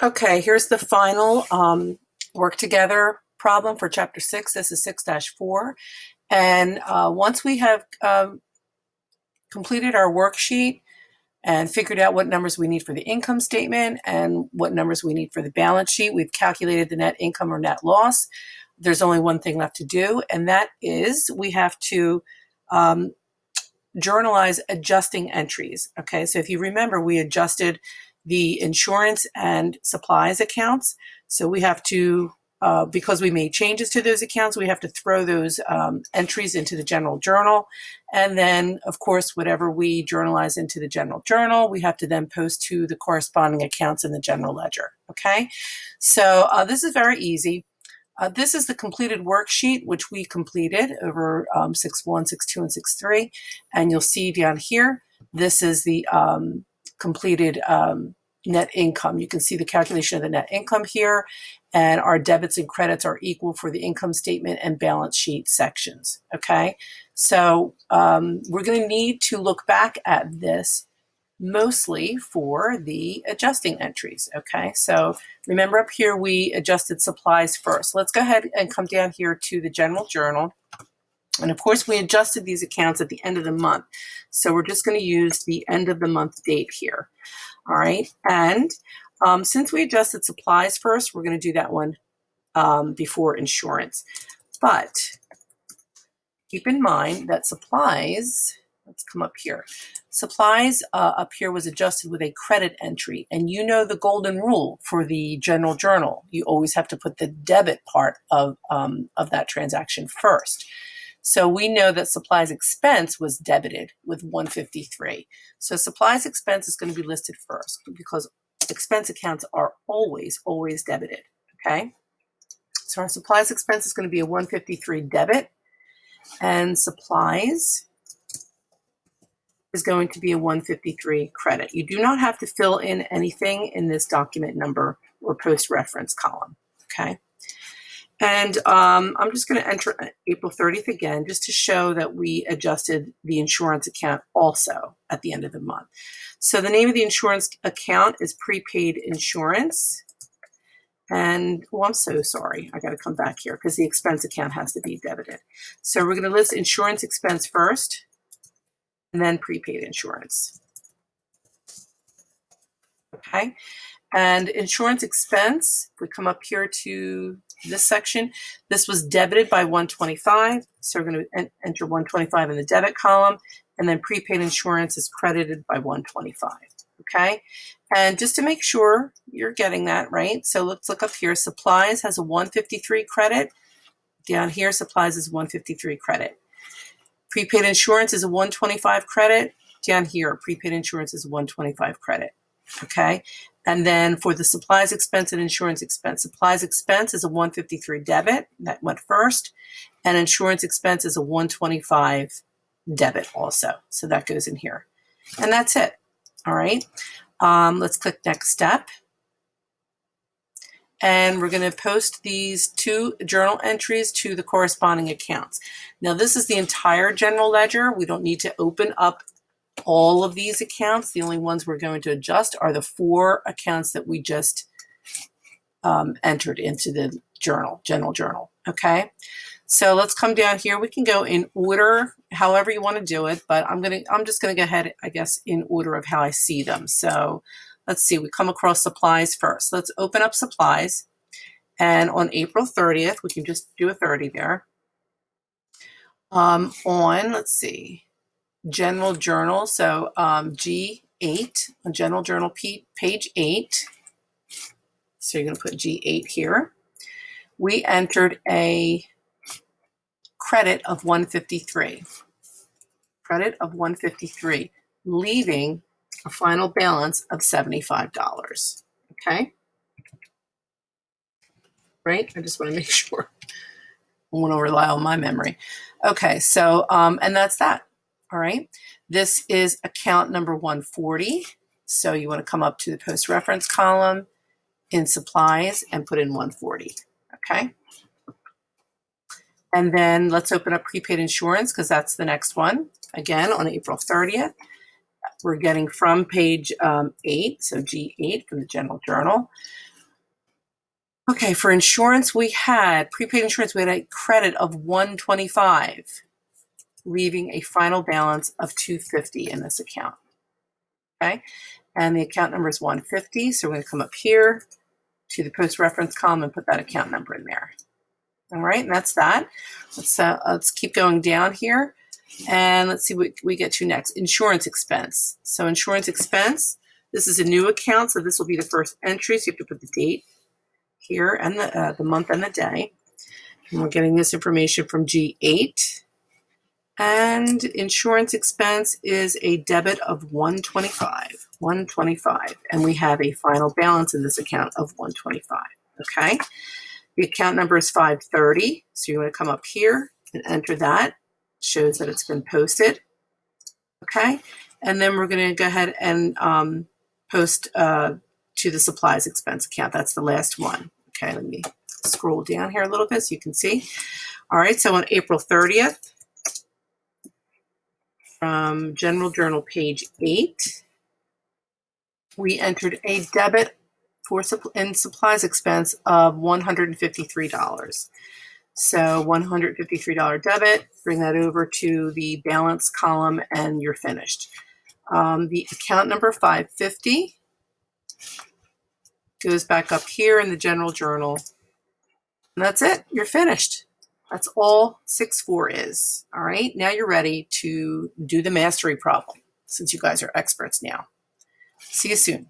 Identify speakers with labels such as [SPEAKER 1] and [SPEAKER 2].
[SPEAKER 1] Okay, here's the final work together problem for chapter 6. This is 6-4. And once we have completed our worksheet and figured out what numbers we need for the income statement and what numbers we need for the balance sheet, we've calculated the net income or net loss. There's only one thing left to do, and that is we have to journalize adjusting entries. Okay, so if you remember, we adjusted the insurance and supplies accounts. So we have to, because we made changes to those accounts, we have to throw those entries into the general journal. And then, of course, whatever we journalize into the general journal, we have to then post to the corresponding accounts in the general ledger. Okay, so this is very easy. This is the completed worksheet, which we completed over 6-1, 6-2, and 6-3. And you'll see down here, this is the completed net income. You can see the calculation of the net income here, and our debits and credits are equal for the income statement and balance sheet sections. Okay, so we're going to need to look back at this mostly for the adjusting entries. Okay, so remember up here we adjusted supplies first. Let's go ahead and come down here to the general journal. And of course we adjusted these accounts at the end of the month. So we're just going to use the end of the month date here. All right, and since we adjusted supplies first, we're going to do that one before insurance. But keep in mind that supplies, let's come up here. Supplies up here was adjusted with a credit entry. And you know the golden rule for the general journal. You always have to put the debit part of that transaction first. So we know that supplies expense was debited with 153. So supplies expense is going to be listed first because expense accounts are always debited. Okay. So our supplies expense is going to be a 153 debit, and supplies is going to be a 153 credit. You do not have to fill in anything in this document number or post reference column. Okay. And I'm just going to enter April 30th again, just to show that we adjusted the insurance account also at the end of the month. So the name of the insurance account is prepaid insurance. And, oh, I'm so sorry. I got to come back here because the expense account has to be debited. So we're going to list insurance expense first and then prepaid insurance. Okay. And insurance expense, if we come up here to this section, this was debited by 125. So we're going to enter 125 in the debit column, and then prepaid insurance is credited by 125. Okay. And just to make sure you're getting that right, so let's look up here. Supplies has a 153 credit. Down here, supplies is 153 credit. Prepaid insurance is a 125 credit. Down here, prepaid insurance is 125 credit. Okay. And then for the supplies expense and insurance expense, supplies expense is a 153 debit. That went first. And insurance expense is a 125 debit also. So that goes in here. And that's it. All right. Let's click next step. And we're going to post these two journal entries to the corresponding accounts. Now, this is the entire general ledger. We don't need to open up all of these accounts. The only ones we're going to adjust are the 4 accounts that we just entered into the general journal. Okay. So let's come down here. We can go in order, however you want to do it, but I'm just going to go ahead, I guess, in order of how I see them. So let's see, we come across supplies first. Let's open up supplies. And on April 30th, we can just do a 30 there. Let's see, general journal. So G8, on general journal page 8. So you're going to put G8 here. We entered a credit of 153. Credit of 153, leaving a final balance of $75. Okay. Right? I just want to make sure. I want to rely on my memory. Okay. So, and that's that. All right. This is account number 140. So you want to come up to the post reference column in supplies and put in 140. Okay. And then let's open up prepaid insurance because that's the next one. Again, on April 30th, we're getting from page 8, so G8 from the general journal. Okay, for insurance, we had prepaid insurance. We had a credit of $125, leaving a final balance of $250 in this account. Okay, and the account number is 150. So we're going to come up here to the post reference column and put that account number in there. All right, and that's that. Let's keep going down here, and let's see what we get to next. Insurance expense. So insurance expense. This is a new account, so this will be the first entry. So you have to put the date here and the month and the day. And we're getting this information from G8. And insurance expense is a debit of $125, and we have a final balance in this account of $125. Okay, the account number is 530, so you're going to come up here and enter that. Shows that it's been posted. Okay, and then we're going to go ahead and post to the supplies expense account. That's the last one. Okay, let me scroll down here a little bit so you can see. All right, so on April 30th, from General Journal, page 8, we entered a debit in supplies expense of $153. So $153 debit, bring that over to the balance column, and you're finished. The account number 550 goes back up here in the General Journal. And that's it. You're finished. That's all 6-4 is. All right. Now you're ready to do the mastery problem, since you guys are experts now. See you soon.